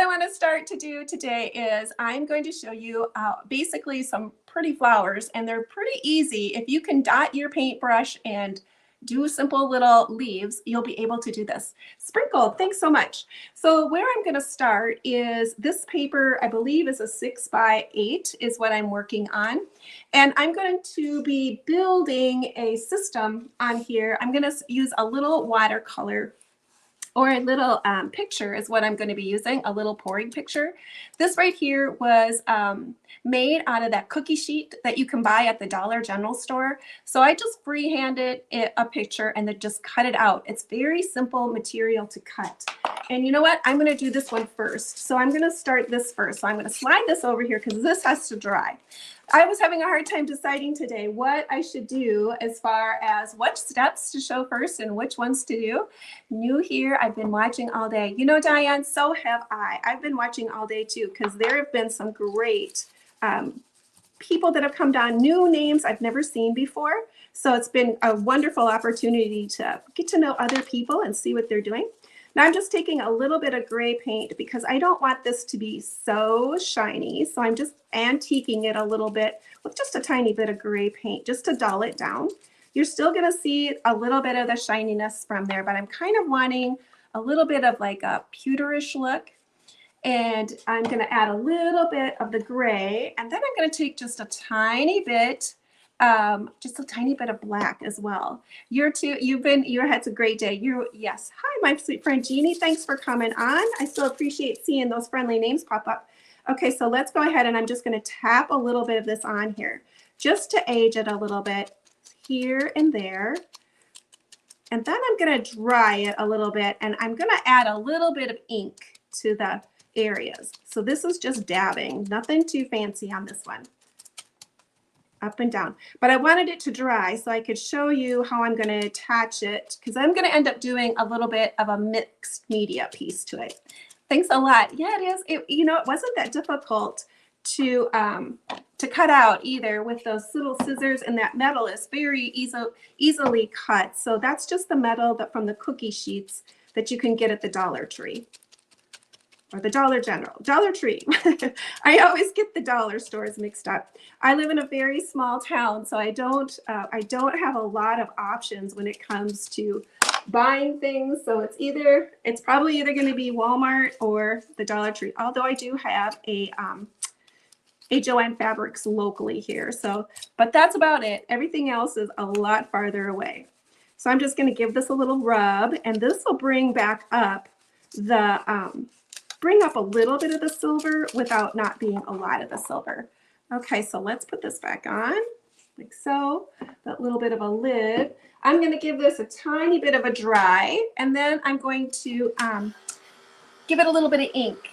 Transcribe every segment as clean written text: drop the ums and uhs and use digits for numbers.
I want to start to do today is I'm going to show you basically some pretty flowers, and they're pretty easy. If you can dot your paintbrush and do simple little leaves, you'll be able to do this. Sprinkle, thanks so much. So where I'm going to start is this paper, I believe is a 6x8 is what I'm working on. And I'm going to be building a system on here. I'm going to use a little watercolor, or a little picture is what I'm going to be using, a little pouring picture. This right here was made out of that cookie sheet that you can buy at the Dollar General store. So I just freehanded a picture and then just cut it out. It's very simple material to cut. And you know what? I'm going to do this one first. So I'm going to start this first. So I'm going to slide this over here because this has to dry. I was having a hard time deciding today what I should do as far as what steps to show first and which ones to do. New here, I've been watching all day. You know, Diane, so have I. I've been watching all day too, because there have been some great people that have come down, new names I've never seen before. So it's been a wonderful opportunity to get to know other people and see what they're doing. Now I'm just taking a little bit of gray paint because I don't want this to be so shiny. So I'm just antiquing it a little bit with just a tiny bit of gray paint just to dull it down. You're still going to see a little bit of the shininess from there, but I'm kind of wanting a little bit of like a pewterish look. And I'm going to add a little bit of the gray, and then I'm going to take just a tiny bit of black as well. You had a great day. Yes. Hi, my sweet friend Jeannie. Thanks for coming on. I still appreciate seeing those friendly names pop up. Okay, so let's go ahead and I'm just going to tap a little bit of this on here just to age it a little bit here and there. And then I'm going to dry it a little bit, and I'm going to add a little bit of ink to the areas. So this is just dabbing, nothing too fancy on this one. Up and down. But I wanted it to dry so I could show you how I'm going to attach it, because I'm going to end up doing a little bit of a mixed media piece to it. Thanks a lot. Yeah, it is. You know, it wasn't that difficult to cut out either with those little scissors, and that metal is very easily cut. So that's just the metal from the cookie sheets that you can get at the Dollar Tree. Or the Dollar Tree. I always get the dollar stores mixed up. I live in a very small town, so I don't have a lot of options when it comes to buying things. So it's probably either going to be Walmart or the Dollar Tree. Although I do have a Joann Fabrics locally here. So, but that's about it. Everything else is a lot farther away. So I'm just going to give this a little rub, and this will bring back up bring up a little bit of the silver without not being a lot of the silver. Okay, so let's put this back on, like so, that little bit of a lid. I'm going to give this a tiny bit of a dry, and then I'm going to give it a little bit of ink.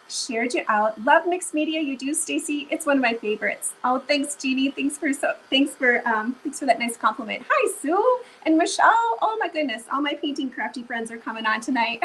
Shared you out. Love mixed media. You do, Stacy. It's one of my favorites. Oh, thanks, Jeannie. Thanks for that nice compliment. Hi, Sue and Michelle. Oh my goodness, all my painting crafty friends are coming on tonight.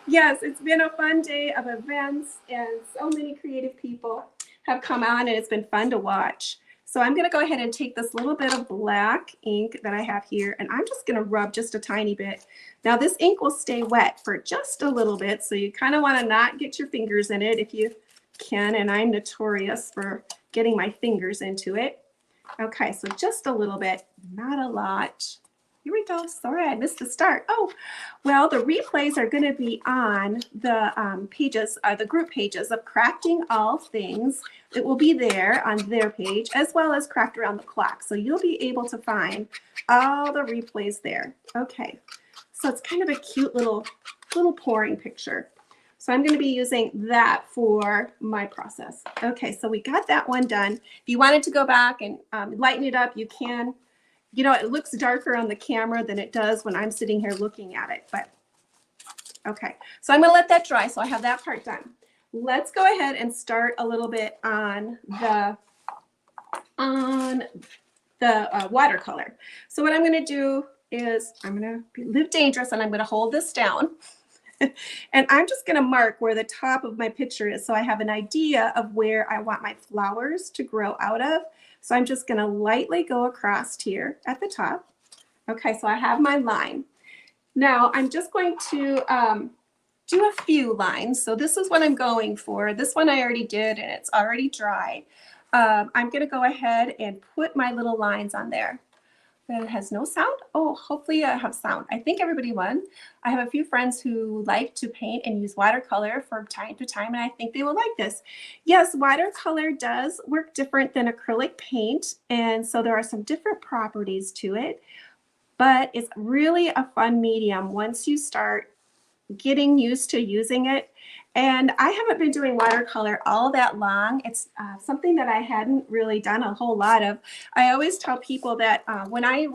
Yes, it's been a fun day of events, and so many creative people have come on, and it's been fun to watch. So I'm going to go ahead and take this little bit of black ink that I have here, and I'm just going to rub just a tiny bit. Now this ink will stay wet for just a little bit, so you kind of want to not get your fingers in it if you can, and I'm notorious for getting my fingers into it. Okay, so just a little bit, not a lot. Here we go. Sorry, I missed the start. Oh, well, the replays are going to be on the pages, the group pages of Crafting All Things. It will be there on their page, as well as Craft Around the Clock. So you'll be able to find all the replays there. Okay, so it's kind of a cute little pouring picture. So I'm going to be using that for my process. Okay, so we got that one done. If you wanted to go back and lighten it up, you can. You know, it looks darker on the camera than it does when I'm sitting here looking at it, but okay. So I'm going to let that dry, so I have that part done. Let's go ahead and start a little bit on the watercolor. So what I'm going to do is I'm going to live dangerous, and I'm going to hold this down. And I'm just going to mark where the top of my picture is, so I have an idea of where I want my flowers to grow out of. So I'm just going to lightly go across here at the top. Okay, so I have my line. Now I'm just going to do a few lines. So this is what I'm going for. This one I already did and it's already dry. I'm going to go ahead and put my little lines on there. It has no sound. Oh, hopefully I have sound. I think everybody won. I have a few friends who like to paint and use watercolor from time to time, and I think they will like this. Yes, watercolor does work different than acrylic paint, and so there are some different properties to it, but it's really a fun medium once you start getting used to using it. And I haven't been doing watercolor all that long. It's something that I hadn't really done a whole lot of. I always tell people that when I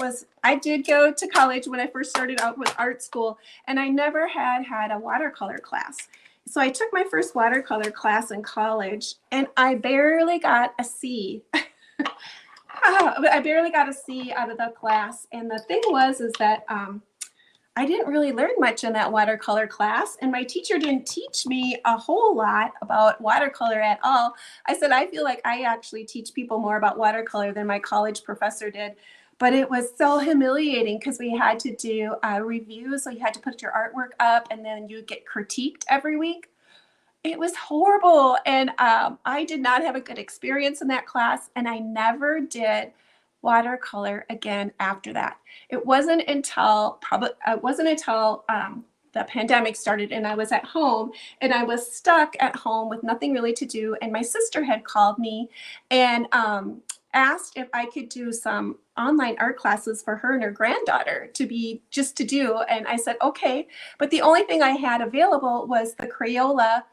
did go to college when I first started out with art school, and I never had a watercolor class. So I took my first watercolor class in college and I barely got a C. I barely got a C out of the class. And the thing is that I didn't really learn much in that watercolor class, and my teacher didn't teach me a whole lot about watercolor at all. I said, I feel like I actually teach people more about watercolor than my college professor did, but it was so humiliating because we had to do a review, so you had to put your artwork up and then you get critiqued every week. It was horrible, and I did not have a good experience in that class, and I never did watercolor again after that. It wasn't until the pandemic started and I was at home and I was stuck at home with nothing really to do, and my sister had called me and asked if I could do some online art classes for her and her granddaughter to do, and I said okay, but the only thing I had available was the Crayola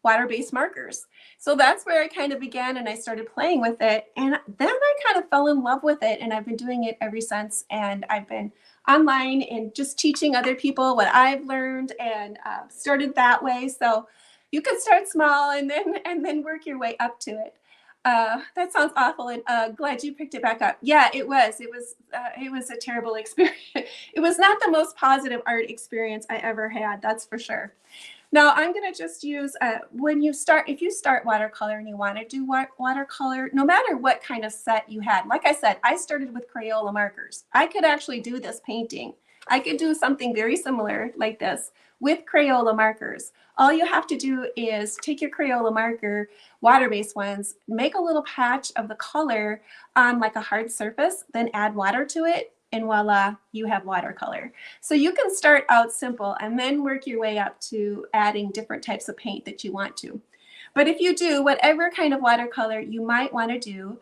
water-based markers. So that's where I kind of began, and I started playing with it, and then I kind of fell in love with it, and I've been doing it ever since. And I've been online and just teaching other people what I've learned, and started that way. So you can start small and then work your way up to it. That sounds awful, and glad you picked it back up. Yeah, it was a terrible experience. It was not the most positive art experience I ever had, that's for sure. Now I'm going to just use, if you start watercolor and you want to do watercolor, no matter what kind of set you had, like I said, I started with Crayola markers. I could actually do this painting. I could do something very similar like this with Crayola markers. All you have to do is take your Crayola marker, water-based ones, make a little patch of the color on like a hard surface, then add water to it, and voila, you have watercolor. So you can start out simple and then work your way up to adding different types of paint that you want to. But if you do whatever kind of watercolor you might want to do,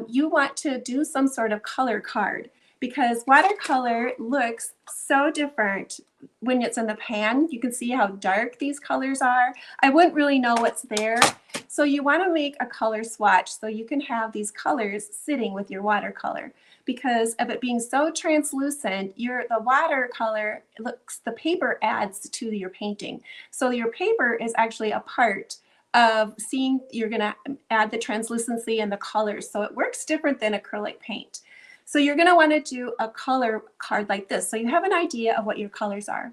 you want to do some sort of color card, because watercolor looks so different when it's in the pan. You can see how dark these colors are. I wouldn't really know what's there. So you want to make a color swatch so you can have these colors sitting with your watercolor. Because of it being so translucent, the watercolor the paper adds to your painting. So your paper is actually a part of you're gonna add the translucency and the colors. So it works different than acrylic paint. So you're gonna wanna do a color card like this, so you have an idea of what your colors are.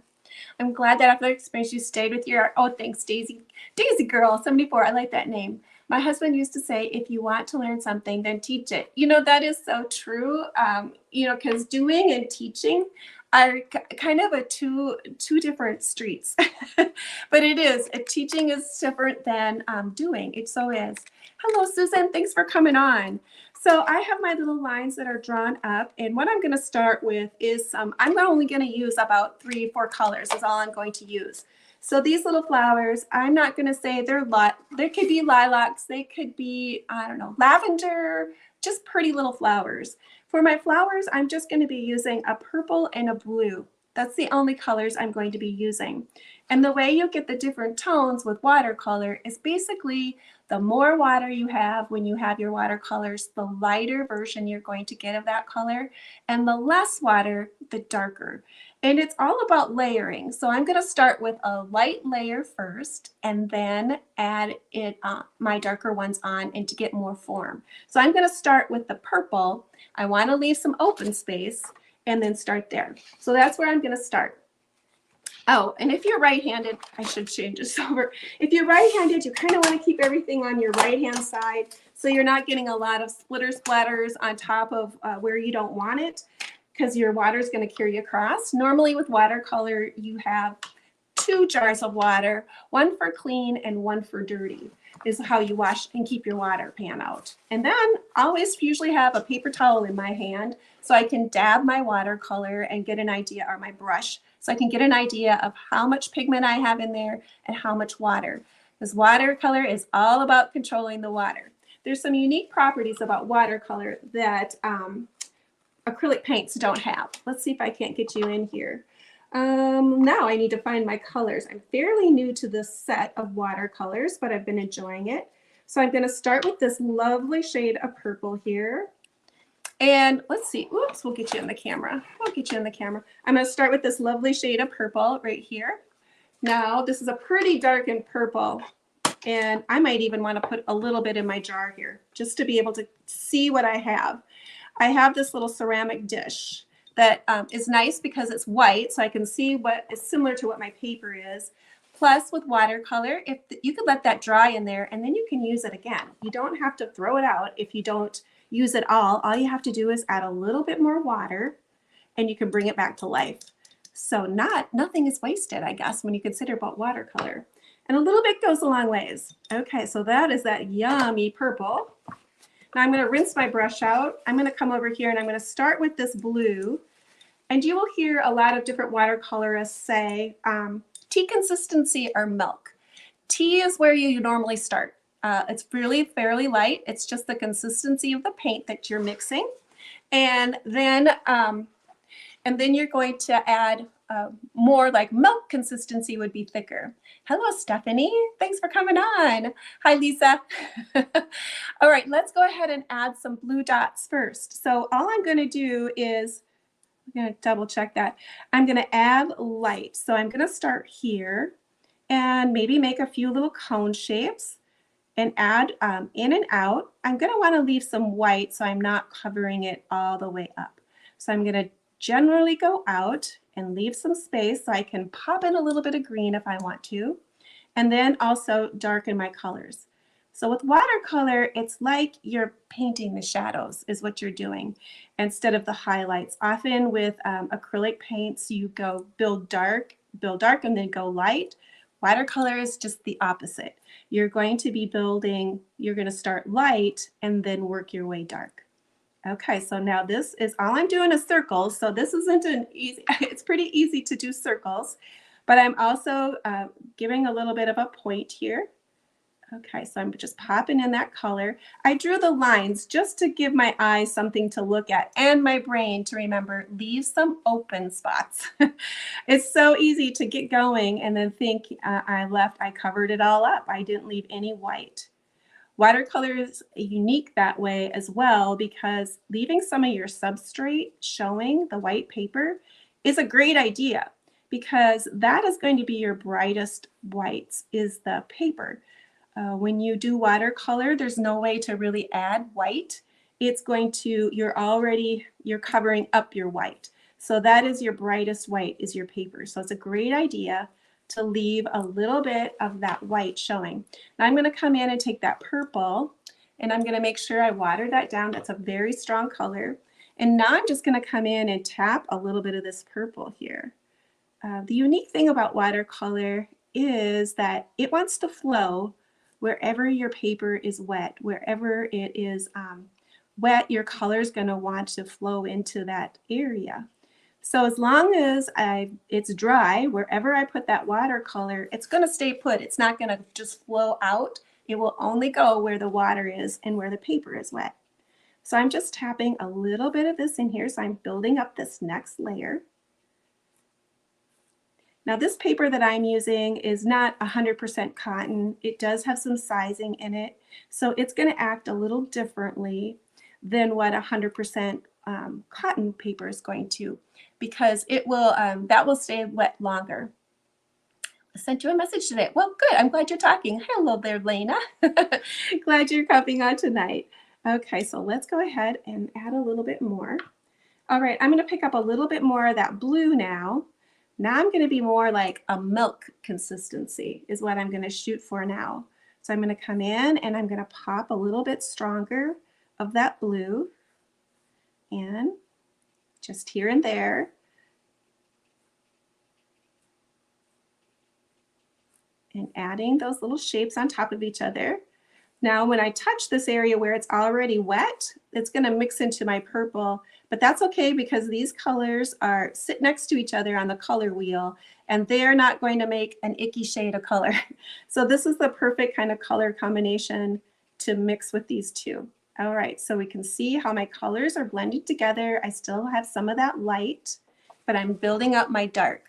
I'm glad that after the experience you stayed with your art. Oh, thanks, Daisy. Daisy Girl 74, I like that name. My husband used to say, if you want to learn something, then teach it. You know, that is so true, because doing and teaching are kind of two different streets. But it is. Teaching is different than doing. It so is. Hello, Susan. Thanks for coming on. So I have my little lines that are drawn up, and what I'm going to start with is I'm only going to use about 3-4 colors is all I'm going to use. So these little flowers, I'm not going to say they could be lilacs, they could be, I don't know, lavender, just pretty little flowers. For my flowers, I'm just going to be using a purple and a blue. That's the only colors I'm going to be using. And the way you get the different tones with watercolor is basically the more water you have when you have your watercolors, the lighter version you're going to get of that color, and the less water, the darker. And it's all about layering. So I'm going to start with a light layer first and then add my darker ones on and to get more form. So I'm going to start with the purple. I want to leave some open space and then start there. So that's where I'm going to start. Oh, and if you're right-handed, I should change this over. If you're right-handed, you kind of want to keep everything on your right-hand side so you're not getting a lot of splatters on top of where you don't want it, because your water is going to carry across. Normally with watercolor, you have 2 jars of water, one for clean and one for dirty, is how you wash and keep your water pan out. And then I always usually have a paper towel in my hand so I can dab my watercolor and get an idea, or my brush, so I can get an idea of how much pigment I have in there and how much water. Because watercolor is all about controlling the water. There's some unique properties about watercolor that acrylic paints don't have. Let's see if I can't get you in here. Now I need to find my colors. I'm fairly new to this set of watercolors, but I've been enjoying it. So I'm going to start with this lovely shade of purple here. And let's see, oops, we'll get you in the camera. We'll get you in the camera. I'm going to start with this lovely shade of purple right here. Now, this is a pretty darkened purple, and I might even want to put a little bit in my jar here just to be able to see what I have. I have this little ceramic dish that is nice because it's white, so I can see what is similar to what my paper is. Plus, with watercolor, if you could let that dry in there, and then you can use it again. You don't have to throw it out if you don't use it all. All you have to do is add a little bit more water, and you can bring it back to life. So nothing is wasted, I guess, when you consider about watercolor. And a little bit goes a long ways. Okay, so that is that yummy purple. Now I'm going to rinse my brush out. I'm going to come over here and I'm going to start with this blue. And you will hear a lot of different watercolorists say tea consistency or milk. Tea is where you normally start. It's really fairly light. It's just the consistency of the paint that you're mixing. And then you're going to add more like milk consistency would be thicker. Hello, Stephanie. Thanks for coming on. Hi, Lisa. All right, let's go ahead and add some blue dots first. So all I'm going to do is, I'm going to double check that. I'm going to add light. So I'm going to start here and maybe make a few little cone shapes and add in and out. I'm going to want to leave some white so I'm not covering it all the way up. So I'm going to generally go out and leave some space so I can pop in a little bit of green if I want to, and then also darken my colors. So with watercolor, it's like you're painting the shadows is what you're doing instead of the highlights. Often with acrylic paints, you go build dark, and then go light. Watercolor is just the opposite. You're going to be building, you're going to start light and then work your way dark. Okay, so now this is all I'm doing is circles. So this isn't an easy, it's pretty easy to do circles, but I'm also giving a little bit of a point here. Okay, so I'm just popping in that color. I drew the lines just to give my eyes something to look at and my brain to remember, leave some open spots. It's so easy to get going and then think I covered it all up. I didn't leave any white. Watercolor is unique that way as well because leaving some of your substrate showing the white paper is a great idea because that is going to be your brightest whites is the paper. When you do watercolor, there's no way to really add white. It's going to, you're covering up your white. So that is your brightest white is your paper. So it's a great idea to leave a little bit of that white showing. Now I'm going to come in and take that purple and I'm going to make sure I water that down. That's a very strong color. And now I'm just going to come in and tap a little bit of this purple here. The unique thing about watercolor is that it wants to flow wherever your paper is wet. Wherever it is wet, your color is going to want to flow into that area. So as long as it's dry, wherever I put that watercolor, it's going to stay put. It's not going to just flow out. It will only go where the water is and where the paper is wet. So I'm just tapping a little bit of this in here. So I'm building up this next layer. Now this paper that I'm using is not 100% cotton. It does have some sizing in it. So it's going to act a little differently than what 100% cotton paper is going to, because it will that will stay wet longer. I sent you a message today. Well, good. I'm glad you're talking. Hello there, Lena. Glad you're coming on tonight. Okay, so let's go ahead and add a little bit more. All right, I'm going to pick up a little bit more of that blue now. Now I'm going to be more like a milk consistency is what I'm going to shoot for now. So I'm going to come in and I'm going to pop a little bit stronger of that blue and just here and there. and adding those little shapes on top of each other. Now, when I touch this area where it's already wet, it's going to mix into my purple, but that's okay because these colors are sit next to each other on the color wheel, and they're not going to make an icky shade of color. So this is the perfect kind of color combination to mix with these two. All right, so we can see how my colors are blended together. I still have some of that light, but I'm building up my dark.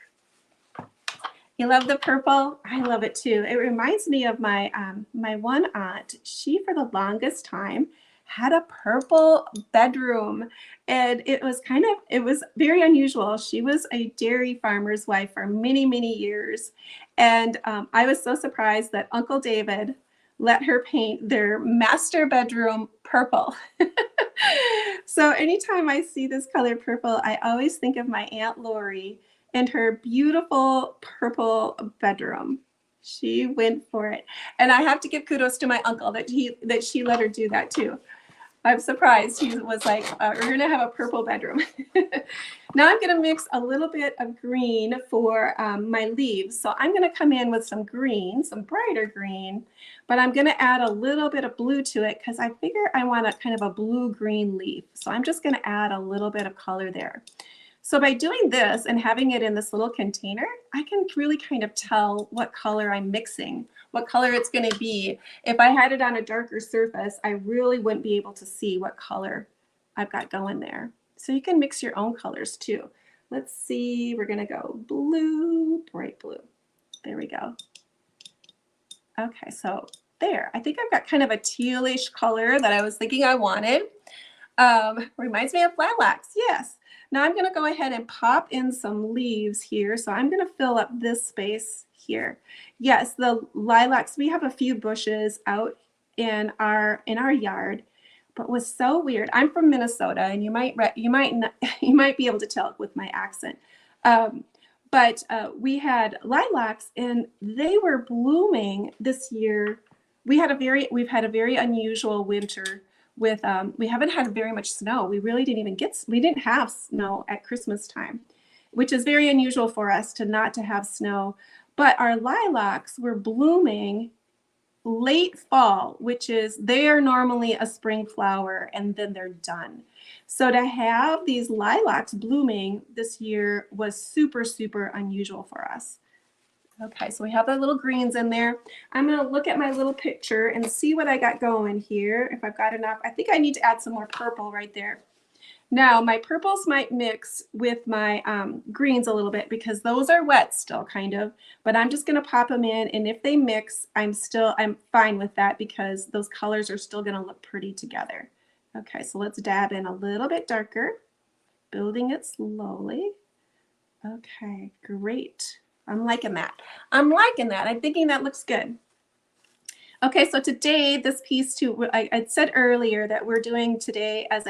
You love the purple? I love it too. It reminds me of my my one aunt. She, for the longest time, had a purple bedroom, and it was very unusual. She was a dairy farmer's wife for many, many years, and I was so surprised that Uncle David let her paint their master bedroom purple. So anytime I see this color purple, I always think of my Aunt Lori and her beautiful purple bedroom. She went for it. And I have to give kudos to my uncle that she let her do that too. I'm surprised. He was like, we're going to have a purple bedroom. Now I'm going to mix a little bit of green for my leaves. So I'm going to come in with some green, some brighter green, but I'm going to add a little bit of blue to it because I figure I want a kind of a blue-green leaf. So I'm just going to add a little bit of color there. So by doing this and having it in this little container, I can really kind of tell what color I'm mixing, what color it's going to be. If I had it on a darker surface, I really wouldn't be able to see what color I've got going there. So you can mix your own colors too. Let's see, we're going to go blue, bright blue. There we go. Okay, so there. I think I've got kind of a tealish color that I was thinking I wanted. Reminds me of lilacs, yes. Now I'm going to go ahead and pop in some leaves here. So I'm going to fill up this space here. Yes, the lilacs, we have a few bushes out in our yard, but it was so weird. I'm from Minnesota, and you might be able to tell with my accent. But we had lilacs, and they were blooming this year. We've had a very unusual winter. With we haven't had very much snow. We didn't have snow at Christmas time, which is very unusual for us not to have snow. But our lilacs were blooming late fall, they are normally a spring flower and then they're done. So to have these lilacs blooming this year was super, super unusual for us. Okay, so we have the little greens in there. I'm going to look at my little picture and see what I got going here, if I've got enough. I think I need to add some more purple right there. Now, my purples might mix with my greens a little bit because those are wet still, kind of. But I'm just going to pop them in, and if they mix, I'm fine with that because those colors are still going to look pretty together. Okay, so let's dab in a little bit darker, building it slowly. Okay, great. I'm liking that. I'm liking that. I'm thinking that looks good. Okay, so today this piece too, I said earlier that we're doing today as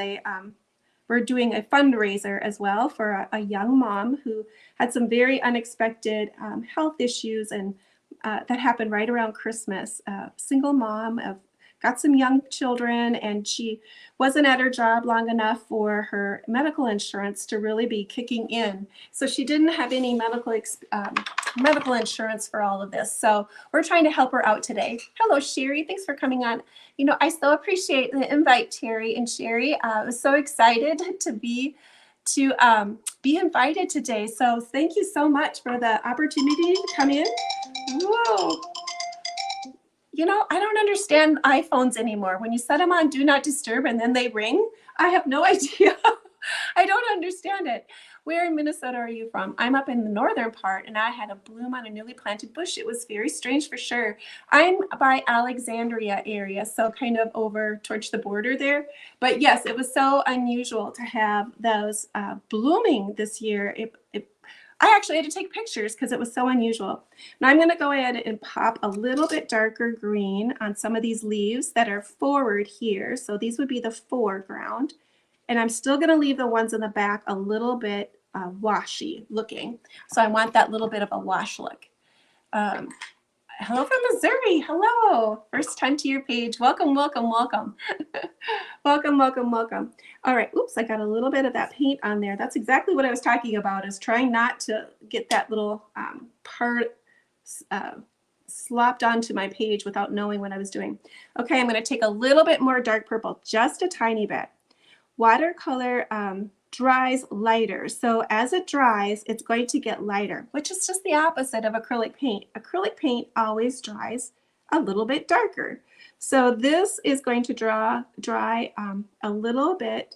we're doing a fundraiser as well for a young mom who had some very unexpected health issues and that happened right around Christmas. Single mom got some young children, and she wasn't at her job long enough for her medical insurance to really be kicking in. So she didn't have any medical insurance for all of this. So we're trying to help her out today. Hello, Sherry. Thanks for coming on. You know, I so appreciate the invite, Terry and Sherry. I was so excited to be invited today. So thank you so much for the opportunity to come in. Whoa. You know, I don't understand iPhones anymore. When you set them on Do Not Disturb and then they ring, I have no idea. I don't understand it. Where in Minnesota are you from? I'm up in the northern part, and I had a bloom on a newly planted bush. It was very strange for sure. I'm by Alexandria area, so kind of over towards the border there. But yes, it was so unusual to have those blooming this year. I actually had to take pictures because it was so unusual. Now I'm going to go ahead and pop a little bit darker green on some of these leaves that are forward here. So these would be the foreground. And I'm still going to leave the ones in the back a little bit washy looking. So I want that little bit of a wash look. Hello from Missouri. Hello. First time to your page. Welcome, welcome, welcome. Welcome, welcome, welcome. All right. Oops, I got a little bit of that paint on there. That's exactly what I was talking about, is trying not to get that little part slopped onto my page without knowing what I was doing. Okay, I'm going to take a little bit more dark purple, just a tiny bit. Watercolor dries lighter. So as it dries, it's going to get lighter, which is just the opposite of acrylic paint. Acrylic paint always dries a little bit darker. So this is going to dry a little bit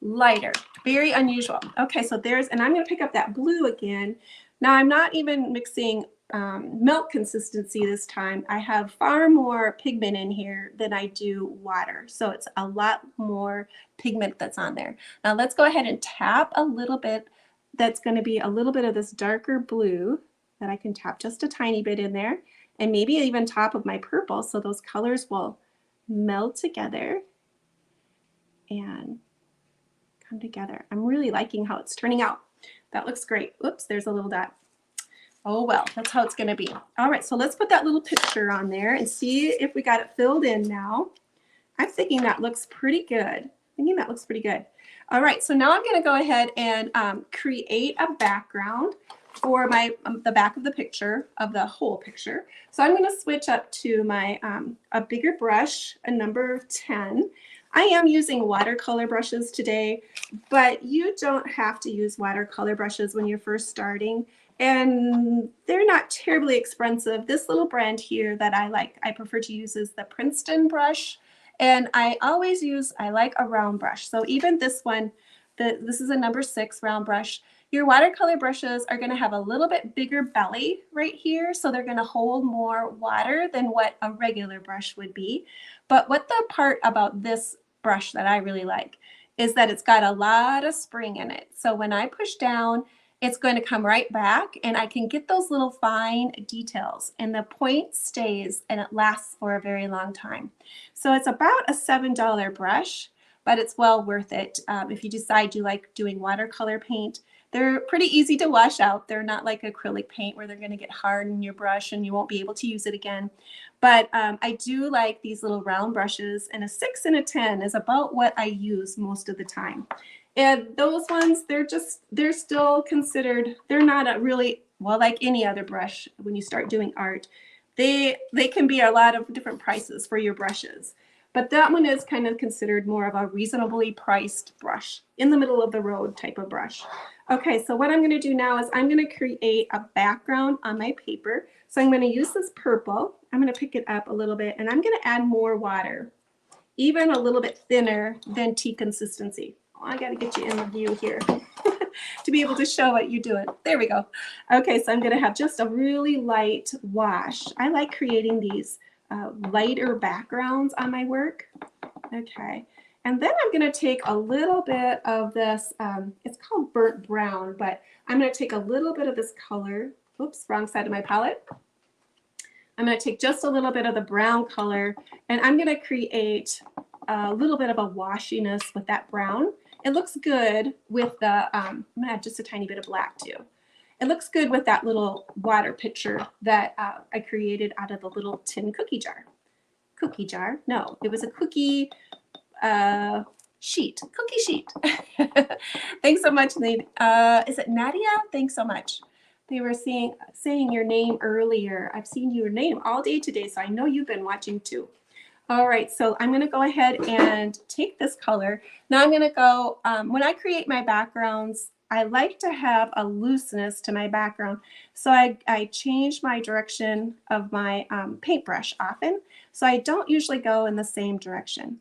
lighter. Very unusual. Okay, so there's, and I'm going to pick up that blue again. Now I'm not even mixing milk consistency this time. I have far more pigment in here than I do water. So it's a lot more pigment that's on there. Now let's go ahead and tap a little bit. That's going to be a little bit of this darker blue that I can tap just a tiny bit in there, and maybe even top of my purple, so those colors will meld together and come together. I'm really liking how it's turning out. That looks great. Oops, there's a little dot. Oh well, that's how it's going to be. All right, so let's put that little picture on there and see if we got it filled in now. I'm thinking that looks pretty good. All right, so now I'm going to go ahead and create a background for my the back of the picture, of the whole picture. So I'm going to switch up to my a bigger brush, a number 10. I am using watercolor brushes today, but you don't have to use watercolor brushes when you're first starting, and they're not terribly expensive. This little brand here that I prefer to use is the Princeton brush, and I like a round brush. So even this one, this is a number 6 round brush. Your watercolor brushes are going to have a little bit bigger belly right here, so they're going to hold more water than what a regular brush would be. But what the part about this brush that I really like is that it's got a lot of spring in it. So when I push down, it's going to come right back, and I can get those little fine details, and the point stays and it lasts for a very long time. So it's about a $7 brush, but it's well worth it if you decide you like doing watercolor paint. They're pretty easy to wash out. They're not like acrylic paint where they're going to get hard in your brush and you won't be able to use it again. But I do like these little round brushes, and a 6 and a 10 is about what I use most of the time. And those ones, they're still considered, they're not a really, well, like any other brush when you start doing art. They can be a lot of different prices for your brushes. But that one is kind of considered more of a reasonably priced brush, in the middle of the road type of brush. Okay, so what I'm going to do now is I'm going to create a background on my paper. So I'm going to use this purple. I'm going to pick it up a little bit, and I'm going to add more water, even a little bit thinner than tea consistency. Oh, I got to get you in the view here to be able to show what you're doing. There we go. Okay, so I'm going to have just a really light wash. I like creating these lighter backgrounds on my work. Okay, and then I'm going to take a little bit of this, it's called burnt brown, but I'm going to take a little bit of this color. Oops, wrong side of my palette. I'm going to take just a little bit of the brown color, and I'm going to create a little bit of a washiness with that brown. It looks good with the, I'm going to add just a tiny bit of black too. It looks good with that little water pitcher that I created out of the little tin cookie jar. Cookie jar? No, it was a cookie sheet. Cookie sheet. Thanks so much, Nate. Is it Nadia? Thanks so much. They were saying your name earlier. I've seen your name all day today, so I know you've been watching too. All right, so I'm going to go ahead and take this color. Now I'm going to go, when I create my backgrounds, I like to have a looseness to my background. So I change my direction of my paintbrush often. So I don't usually go in the same direction.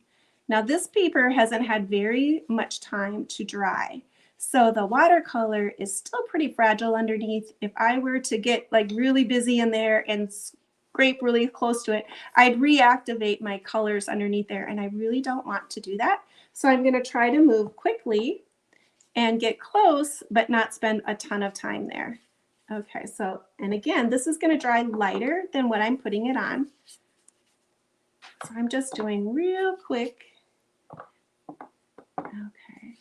Now this paper hasn't had very much time to dry. So the watercolor is still pretty fragile underneath. If I were to get like really busy in there and scrape really close to it, I'd reactivate my colors underneath there, and I really don't want to do that. So I'm going to try to move quickly and get close, but not spend a ton of time there. Okay, so, and again, this is going to dry lighter than what I'm putting it on. So I'm just doing real quick. Okay.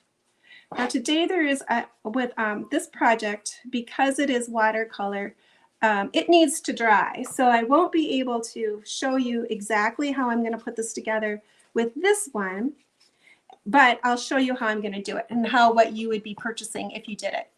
Now today there is, with this project, because it is watercolor, it needs to dry. So I won't be able to show you exactly how I'm going to put this together with this one, but I'll show you how I'm going to do it and what you would be purchasing if you did it.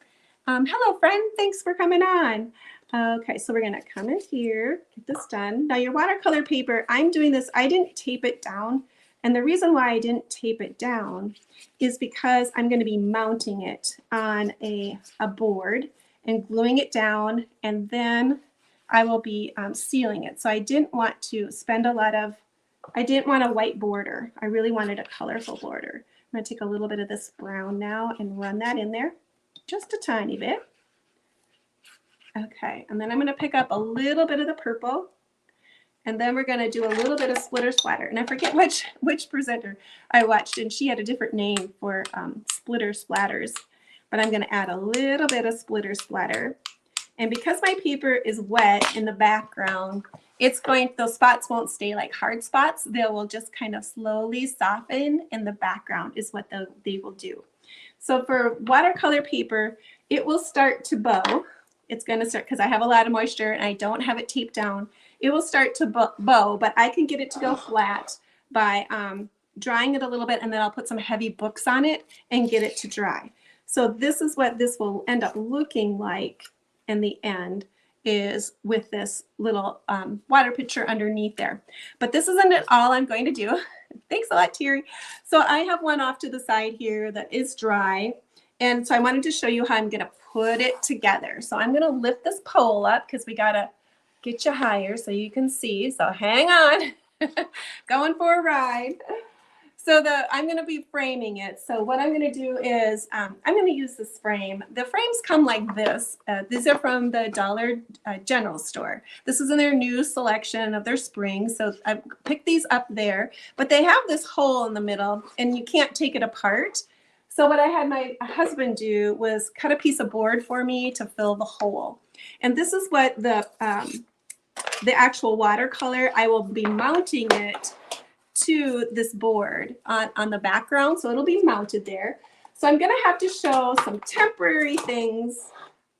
Hello, friend. Thanks for coming on. Okay, so we're gonna come in here, get this done. Now your watercolor paper, I'm doing this, I didn't tape it down. And the reason why I didn't tape it down is because I'm gonna be mounting it on a board and gluing it down, and then I will be sealing it. So I didn't want to spend a lot of, I didn't want a white border. I really wanted a colorful border. I'm gonna take a little bit of this brown now and run that in there, just a tiny bit. Okay, and then I'm going to pick up a little bit of the purple, and then we're going to do a little bit of splitter splatter. And I forget which presenter I watched, and she had a different name for splitter splatters, but I'm going to add a little bit of splitter splatter. And because my paper is wet in the background, it's going, those spots won't stay like hard spots. They will just kind of slowly soften in the background is what they will do. So for watercolor paper, it will start to bow. It's going to start, because I have a lot of moisture and I don't have it taped down, it will start to bow, but I can get it to go flat by drying it a little bit, and then I'll put some heavy books on it and get it to dry. So this is what this will end up looking like in the end, is with this little water pitcher underneath there. But this isn't all I'm going to do. Thanks a lot, Terry. So I have one off to the side here that is dry. And so I wanted to show you how I'm going to put it together. So I'm going to lift this pole up because we got to get you higher so you can see. So hang on. Going for a ride. So I'm going to be framing it. So what I'm going to do is I'm going to use this frame. The frames come like this. These are from the Dollar General store. This is in their new selection of their spring. So I picked these up there, but they have this hole in the middle and you can't take it apart. So what I had my husband do was cut a piece of board for me to fill the hole. And this is what the actual watercolor, I will be mounting it to this board on the background. So it'll be mounted there. So I'm going to have to show some temporary things,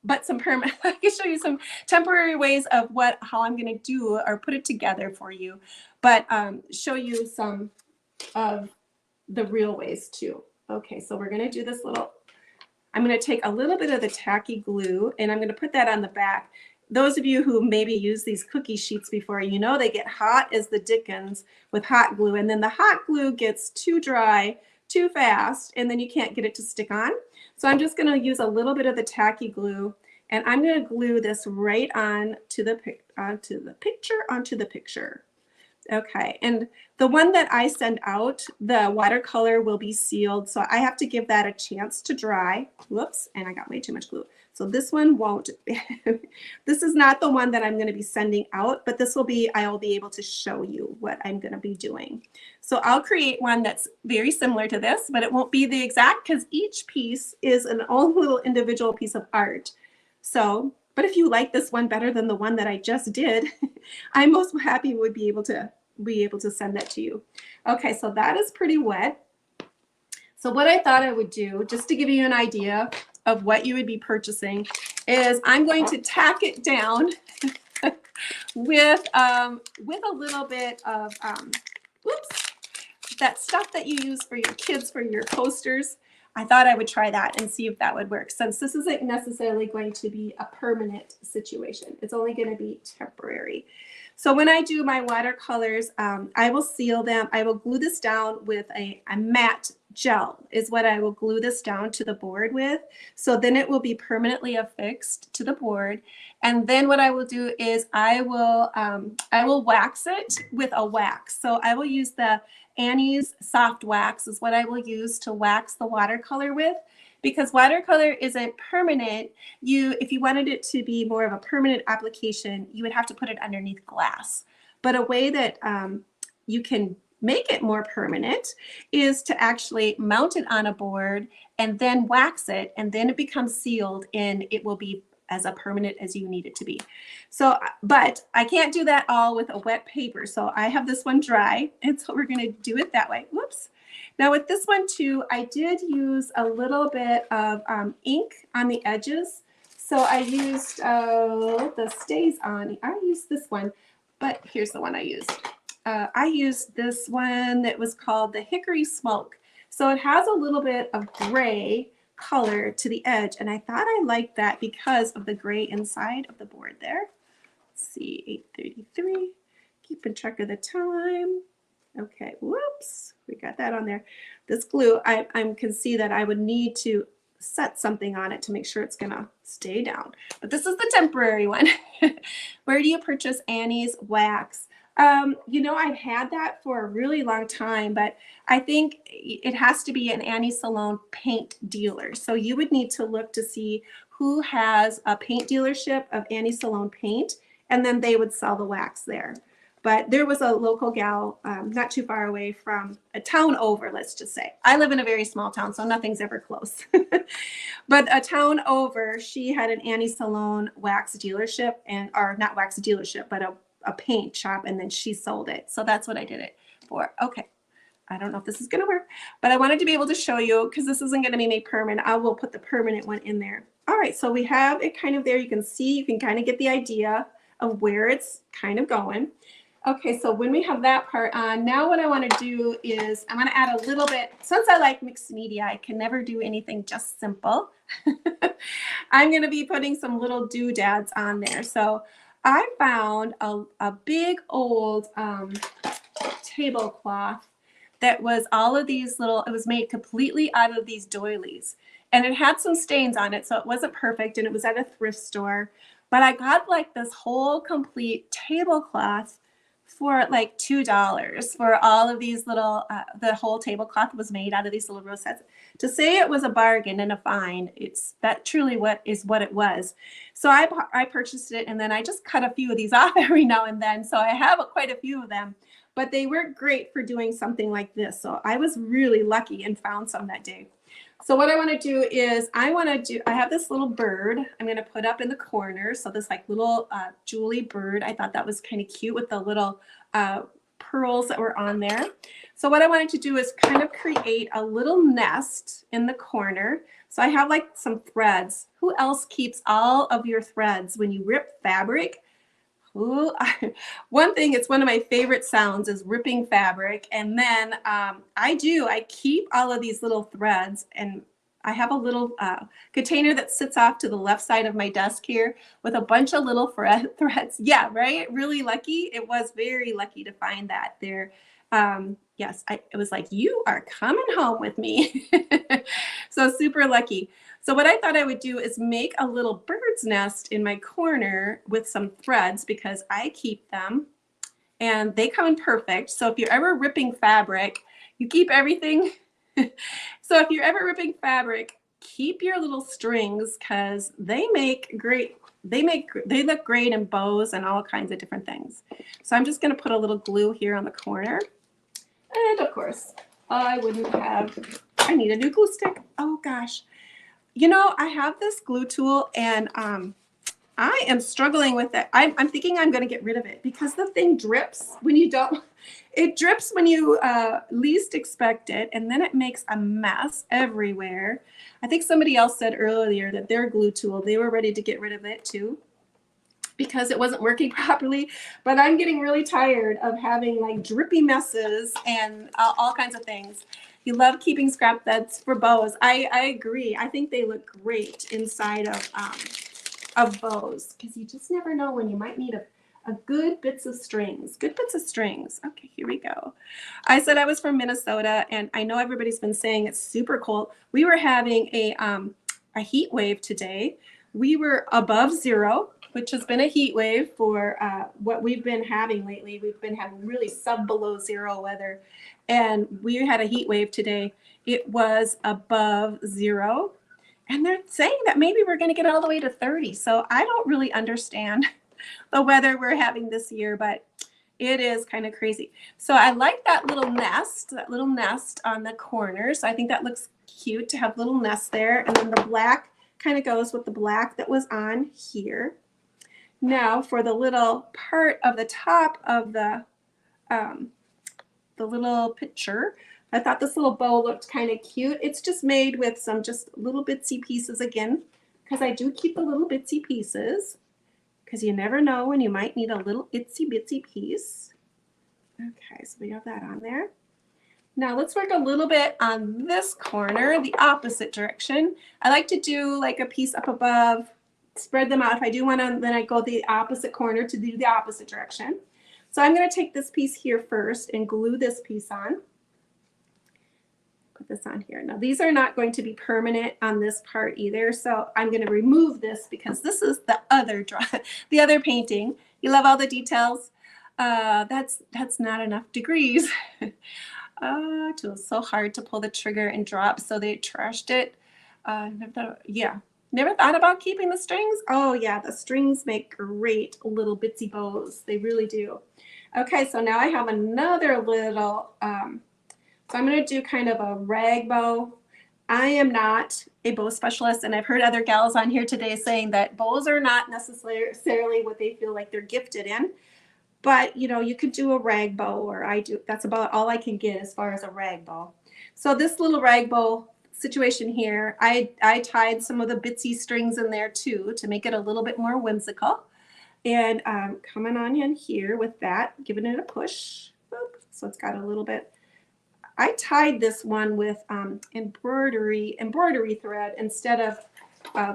but some permanent. I can show you some temporary ways of how I'm going to do or put it together for you, but show you some of the real ways too. Okay, so we're going to do this little, I'm going to take a little bit of the tacky glue and I'm going to put that on the back. Those of you who maybe use these cookie sheets before, you know they get hot as the dickens with hot glue, and then the hot glue gets too dry too fast and then you can't get it to stick on. So I'm just going to use a little bit of the tacky glue and I'm going to glue this right on to the picture. Okay, and the one that I send out, the watercolor will be sealed, so I have to give that a chance to dry. Whoops, and I got way too much glue. So this one won't, this is not the one that I'm going to be sending out, but this will be, I will be able to show you what I'm going to be doing. So I'll create one that's very similar to this, but it won't be the exact because each piece is an own little individual piece of art. So, but if you like this one better than the one that I just did, I'm most happy would be able to send that to you. Okay, so that is pretty wet. So what I thought I would do, just to give you an idea of what you would be purchasing, is I'm going to tack it down with a little bit of, whoops, that stuff that you use for your kids for your coasters. I thought I would try that and see if that would work, since this isn't necessarily going to be a permanent situation. It's only going to be temporary. So when I do my watercolors, I will seal them. I will glue this down with a matte gel is what I will glue this down to the board with. So then it will be permanently affixed to the board. And then what I will do is I will wax it with a wax. So I will use the Annie's soft wax is what I will use to wax the watercolor with, because watercolor isn't permanent. If you wanted it to be more of a permanent application, you would have to put it underneath glass. But a way that you can make it more permanent is to actually mount it on a board and then wax it, and then it becomes sealed and it will be as a permanent as you need it to be. So, but I can't do that all with a wet paper. So I have this one dry, and so we're going to do it that way. Whoops. Now with this one too, I did use a little bit of ink on the edges. So I used the Stays On. I used this one, but here's the one I used. I used this one that was called the Hickory Smoke. So it has a little bit of gray color to the edge, and I thought I liked that because of the gray inside of the board there. Let's see, 8:33, keeping track of the time. Okay, whoops, we got that on there. This glue, I can see that I would need to set something on it to make sure it's gonna stay down. But this is the temporary one. Where do you purchase Annie's wax? You know, I've had that for a really long time, but I think it has to be an Annie Salone paint dealer. So you would need to look to see who has a paint dealership of Annie Salone paint, and then they would sell the wax there. But there was a local gal not too far away from a town over, let's just say. I live in a very small town, so nothing's ever close. But a town over, she had an Annie Salone wax dealership, or not wax dealership, but a paint shop, and then she sold it. So that's what I did it for. Okay. I don't know if this is going to work, but I wanted to be able to show you because this isn't going to be made permanent. I will put the permanent one in there. All right, so we have it kind of there. You can see, you can kind of get the idea of where it's kind of going. Okay, so when we have that part on, now what I want to do is I'm going to add a little bit, since I like mixed media, I can never do anything just simple. I'm going to be putting some little doodads on there. So I found a big old tablecloth that was all of these little, it was made completely out of these doilies. And it had some stains on it, so it wasn't perfect, and it was at a thrift store. But I got like this whole complete tablecloth for like $2 for all of these little, the whole tablecloth was made out of these little rosettes. To say it was a bargain and a find, it's that truly what it was. So I purchased it, and then I just cut a few of these off every now and then. So I have quite a few of them, but they weren't great for doing something like this. So I was really lucky and found some that day. So what I want to do is I have this little bird I'm going to put up in the corner. So this like little Julie bird, I thought that was kind of cute with the little pearls that were on there. So what I wanted to do is kind of create a little nest in the corner. So I have like some threads. Who else keeps all of your threads when you rip fabric? Ooh, one thing, it's one of my favorite sounds is ripping fabric. And then I keep all of these little threads, and I have a little container that sits off to the left side of my desk here with a bunch of little threads. Yeah, right? Really lucky. It was very lucky to find that there. Yes, it was like, you are coming home with me. So super lucky. So what I thought I would do is make a little bird's nest in my corner with some threads because I keep them and they come in perfect. So if you're ever ripping fabric, you keep everything. So if you're ever ripping fabric, keep your little strings because they look great in bows and all kinds of different things. So I'm just going to put a little glue here on the corner. And of course, I need a new glue stick. Oh gosh. You know, I have this glue tool and I am struggling with it. I'm thinking I'm going to get rid of it because the thing drips when you don't. It drips when you least expect it, and then it makes a mess everywhere. I think somebody else said earlier that their glue tool, they were ready to get rid of it too because it wasn't working properly. But I'm getting really tired of having like drippy messes and all kinds of things. You love keeping scrap threads for bows. I agree. I think they look great inside of bows because you just never know when you might need a good bits of strings. Good bits of strings. Okay, here we go. I said I was from Minnesota, and I know everybody's been saying it's super cold. We were having a heat wave today. We were above zero, which has been a heat wave for what we've been having lately. We've been having really below zero weather. And we had a heat wave today. It was above zero. And they're saying that maybe we're going to get all the way to 30. So I don't really understand the weather we're having this year, but it is kind of crazy. So I like that little nest on the corner. So I think that looks cute to have little nests there. And then the black kind of goes with the black that was on here. Now for the little part of the top of the little picture, I thought this little bow looked kind of cute. It's just made with some just little bitsy pieces again, because I do keep the little bitsy pieces, because you never know when you might need a little itsy bitsy piece. Okay, so we have that on there. Now let's work a little bit on this corner, the opposite direction. I like to do like a piece up above, spread them out. If I do one, then I go the opposite corner to do the opposite direction. So I'm going to take this piece here first and glue this piece on. Put this on here. Now these are not going to be permanent on this part either, so I'm going to remove this because this is the other the other painting. You love all the details. That's not enough degrees. It was so hard to pull the trigger and drop, so they trashed it. Never thought about keeping the strings. Oh yeah, the strings make great little bitsy bows. They really do. Okay, so now I have another little, so I'm going to do kind of a rag bow. I am not a bow specialist, and I've heard other gals on here today saying that bows are not necessarily what they feel like they're gifted in. But, you know, you could do a rag bow, or I do. That's about all I can get as far as a rag bow. So this little rag bow situation here, I tied some of the bitsy strings in there too to make it a little bit more whimsical. And coming on in here with that, giving it a push. Boop. So it's got a little bit. I tied this one with embroidery thread instead of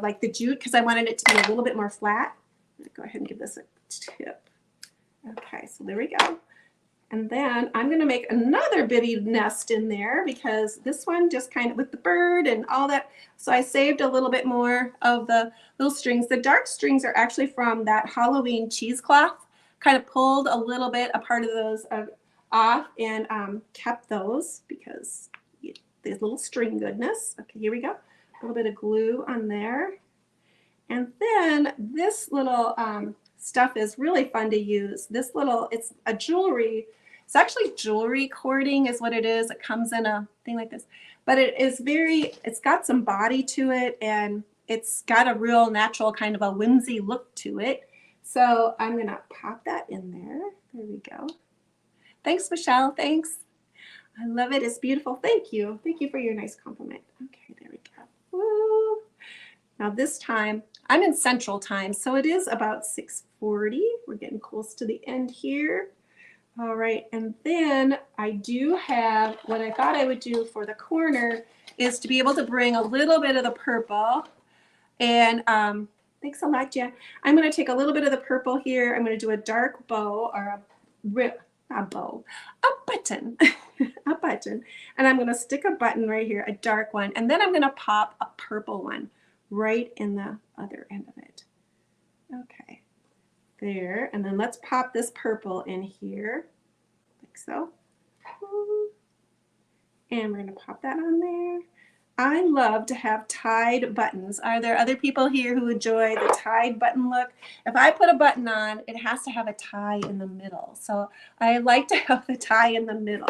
like the jute, because I wanted it to be a little bit more flat. Go ahead and give this a tip. Okay, so there we go. And then I'm going to make another bitty nest in there because this one just kind of with the bird and all that. So I saved a little bit more of the little strings. The dark strings are actually from that Halloween cheesecloth. Kind of pulled a little bit, a part of those off, and kept those because there's little string goodness. Okay, here we go. A little bit of glue on there. And then this little stuff is really fun to use. This little, it's a jewelry, it's actually jewelry cording is what it is. It comes in a thing like this, but it is it's got some body to it, and it's got a real natural kind of a whimsy look to it. So I'm gonna pop that in there. There we go. Thanks, Michelle, thanks. I love it, it's beautiful. Thank you for your nice compliment. Okay, there we go. Woo. Now this time, I'm in Central Time, so it is about 6:40. We're getting close to the end here. All right, and then I do have, what I thought I would do for the corner is to be able to bring a little bit of the purple. And thanks a lot, Jen. I'm going to take a little bit of the purple here. I'm going to do a dark bow, or a button, a button. And I'm going to stick a button right here, a dark one. And then I'm going to pop a purple one right in the other end of it. Okay, there. And then let's pop this purple in here, like so. And we're going to pop that on there. I love to have tied buttons. Are there other people here who enjoy the tied button look? If I put a button on, it has to have a tie in the middle. So I like to have the tie in the middle.